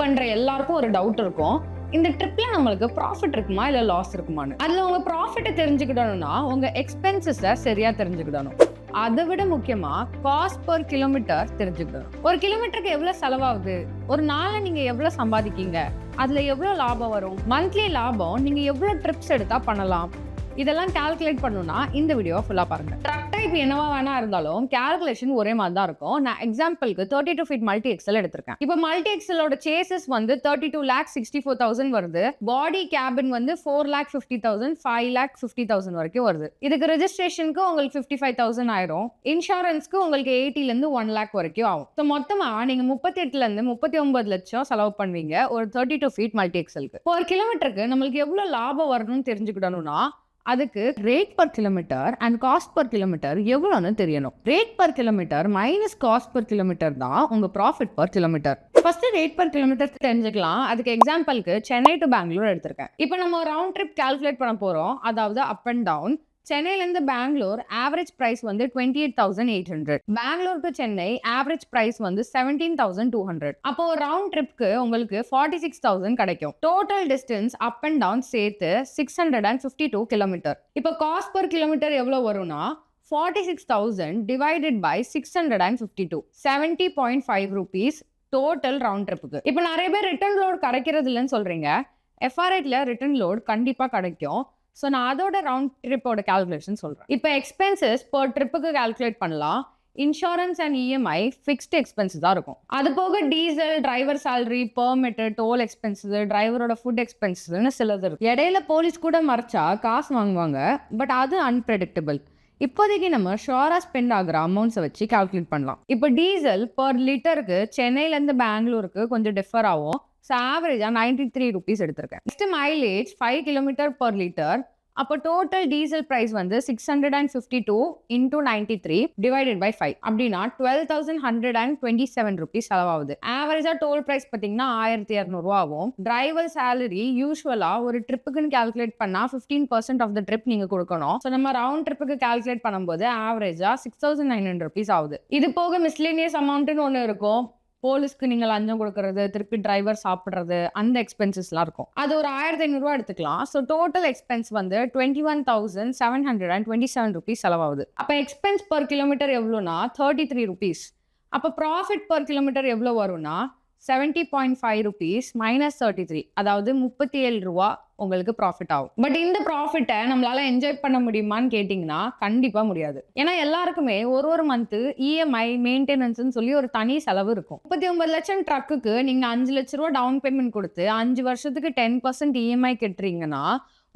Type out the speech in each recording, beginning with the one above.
பண்ற எல்லாருக்கும் ஒரு டவுட் இருக்கும், இந்த ட்ரிப்ல நம்மளுக்கு ப்ராஃபிட் இருக்குமா இல்ல லாஸ் இருக்குமான்னு. அதுல உங்க ப்ராஃபிட்டை தெரிஞ்சுக்கிடணும்னா உங்க எக்ஸ்பென்சஸை சரியா தெரிஞ்சுக்கிடணும். அதை விட முக்கியமா காஸ்ட் பர் கிலோமீட்டர் தெரிஞ்சுக்கணும். ஒரு கிலோமீட்டருக்கு எவ்வளவு செலவாகுது, ஒரு நாளை நீங்க எவ்வளவு சம்பாதிக்கீங்க, அதுல எவ்வளவு லாபம் வரும், மந்த்லி லாபம் நீங்க எவ்வளவு ட்ரிப்ஸ் எடுத்தா பண்ணலாம், இதெல்லாம் கால்குலேட் பண்ணணும்னா இந்த வீடியோ ஃபுல்லா பாருங்க. ட்ரக் டைப் என்னவா வேணா இருந்தாலும் கால்குலேஷன் ஒரே மாதிரி தான் இருக்கும். நான் எக்ஸாம்பிளுக்கு 32 ஃபீட் மல்டி எக்ஸல் எடுத்திருக்கேன். இப்போ மல்டி எக்ஸலோட சேசஸ் வந்து 32,64,000 வருது. பாடி கேபின் வந்து 4,50,000, 5,50,000 வரைக்கும் வருது. இதுக்கு ரெஜிஸ்ட்ரேஷனுக்கு உங்களுக்கு 55,000 ஆயிரும். இன்சூரன்ஸ்க்கு உங்களுக்கு 80 ல இருந்து 1 lakh வரைக்கும் ஆகும். ஸோ மொத்தமா நீங்க 38 ல இருந்து 39 லட்சம் செலவு பண்ணுவீங்க ஒரு 32 ஃபீட் மல்டி எக்ஸலுக்கு. ஒரு கிலோமீட்டருக்கு நம்மளுக்கு எவ்வளவு லாபம் வரணும்னு தெரிஞ்சுக்கிடணும்னா அதுக்கு rate per kilometre and cost per kilometre எவ்வளோன்னு தெரியணும். Rate per kilometre minus cost per kilometre தான் உங்க profit per kilometre. First rate per kilometre தெரிஞ்சுக்கலாம். அதுக்கு எக்ஸாம்பிளுக்கு சென்னை டு பெங்களூர் எடுத்திருக்கேன். இப்போ நம்ம ரவுண்ட் ட்ரிப் கால்குலேட் பண்ண போறோம். அதாவது அப் அண்ட் டவுன். சென்னையிலேருந்து பெங்களூர் ஆவரேஜ் பிரைஸ் வந்து 28,800. Bangalore to Chennai average price வந்து 17,200. அப்போ ஒரு ரவுண்ட் ட்ரிப்க்கு உங்களுக்கு 46,000 கிடைக்கும். Total distance up and down சேர்த்து 652 கிலோமீட்டர். இப்போ காஸ்ட் பர் கிலோமீட்டர் எவ்வளோ வரும்னா 46,000 divided by 652, 70.5 rupees total round ட்ரிப்புக்கு. இப்போ நிறைய பேர் ரிட்டர்ன் லோட் கிடைக்கிறது இல்லைன்னு சொல்றீங்க. FR8ல ரிட்டர்ன் லோட் கண்டிப்பாக கிடைக்கும். ஸோ நான் அதோட ரவுண்ட் ட்ரிப்போட கால்குலேஷன் சொல்கிறேன். இப்போ எக்ஸ்பென்சஸ் பர் ட்ரிப்புக்கு கால்குலேட் பண்ணலாம். Insurance and EMI fixed expenses தான் இருக்கும். அது போக diesel, driver salary, permit, toll expenses, டிரைவரோட ஃபுட் எக்ஸ்பென்சஸ்னு சிலது இருக்கும். இடையில போலீஸ் கூட மறைச்சா காசு வாங்குவாங்க. பட் அது அன்பிரெடிக்டபிள். இப்போதைக்கு நம்ம ஷோராக ஸ்பெண்ட் ஆகிற அமௌண்ட்ஸை வச்சு கால்குலேட் பண்ணலாம். இப்போ டீசல் பர் லிட்டருக்கு சென்னையிலேருந்து பெங்களூருக்கு கொஞ்சம் டிஃபர் ஆகும். ஸோ ஆவரேஜாக 93 rupees எடுத்திருக்கேன். Next mileage 5 kilometer per liter. அப்போ டோட்டல் டீசல் ப்ரைஸ் வந்து 652 into 93 டிவைடட் பை 5 அப்படின்னா 12,127 rupees செலவாகுது. ஆவரேஜாக டோல் ப்ரைஸ் பார்த்தீங்கன்னா 1,200 ஆகும். டிரைவர் சேலரி யூஸ்வலாக ஒரு ட்ரிப்புக்குன்னு கால்குலேட் பண்ணால் 15% ஆஃப் த ட்ரிப் நீங்கள் கொடுக்கணும். ஸோ நம்ம ரவுண்ட் ட்ரிப்புக்கு கால்குலேட் பண்ணும்போது ஆவரேஜாக 6,900 rupees ஆகுது. இது போக மிஸ்லேனியஸ் அமௌண்ட்டுன்னு ஒன்று இருக்கும். போலீஸ்க்கு நீங்கள் லஞ்சம் கொடுக்கறது, திருப்பி டிரைவர் சாப்பிட்றது, அந்த எக்ஸ்பென்சஸ்லாம் இருக்கும். அது ஒரு 1,500 எடுத்துக்கலாம். ஸோ டோட்டல் எக்ஸ்பென்ஸ் வந்து 21,727 rupees செலவாகுது. அப்போ எக்ஸ்பென்ஸ் பர் கிலோமீட்டர் எவ்வளோனா 33 rupees. அப்போ ப்ராஃபிட் பர் கிலோமீட்டர் எவ்வளோ வரும்னா 70.5 rupees மைனஸ் 33, அதாவது 37 ரூபா உங்களுக்கு ப்ராஃபிட் ஆகும். பட் இந்த ப்ராஃபிட்டை நம்மளால என்ஜாய் பண்ண முடியுமான்னு கேட்டிங்கன்னா கண்டிப்பாக முடியாது. ஏன்னா எல்லாருக்குமே ஒரு மந்த்து இஎம்ஐ மெயின்டெனன்ஸ்னு சொல்லி ஒரு தனி செலவு இருக்கும். 39 லட்சம் ட்ரக்குக்கு நீங்கள் 5 லட்ச ரூபா டவுன் பேமெண்ட் கொடுத்து 5 வருஷத்துக்கு 10% இஎம்ஐ கட்டுறீங்கன்னா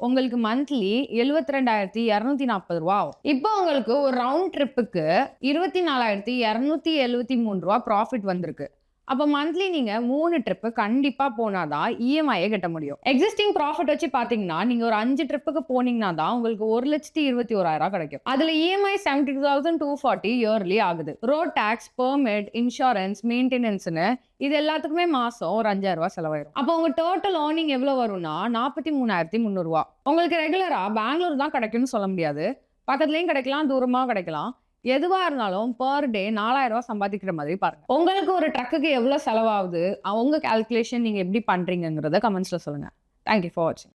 உங்களுக்கு மந்த்லி 72,240 ரூபா ஆகும். இப்போ உங்களுக்கு ஒரு ரவுண்ட் ட்ரிப்புக்கு 24,273 ரூபா ப்ராஃபிட் வந்திருக்கு. அப்போ மந்த்லி நீங்க 3 ட்ரிப்பு கண்டிப்பா போனாதான் இஎம்ஐயை கட்ட முடியும். எக்ஸிஸ்டிங் ப்ராஃபிட் வச்சு பாத்தீங்கன்னா நீங்க ஒரு 5 ட்ரிப்புக்கு போனீங்கன்னா தான் உங்களுக்கு 1,21,000 கிடைக்கும். அதுல இஎம்ஐ 72,240 இயர்லி ஆகுது. ரோட் டாக்ஸ், பெர்மிட், இன்சூரன்ஸ், மெயின்டெனன்ஸ்னு இது எல்லாத்துக்குமே மாசம் ஒரு 5,000 ரூபாய் செலவாயிரும். அப்போ உங்க டோட்டல் ஏர்னிங் எவ்வளவு வரும்னா 43,300 ரூபா. உங்களுக்கு ரெகுலரா பெங்களூர் தான் கிடைக்கும்னு சொல்ல முடியாது. பக்கத்துலயும் கிடைக்கலாம், தூரமா கிடைக்கலாம். எதுவா இருந்தாலும் பர் டே 4,000 ரூபாய் சம்பாதிக்கிற மாதிரி பாருங்க. உங்களுக்கு ஒரு ட்ரக்குக்கு எவ்வளவு செலவாகுது, அவங்க கால்குலேஷன் நீங்க எப்படி பண்றீங்கிறத கமெண்ட்ஸ்ல சொல்லுங்க. தேங்க்யூ ஃபார் வாட்சிங்.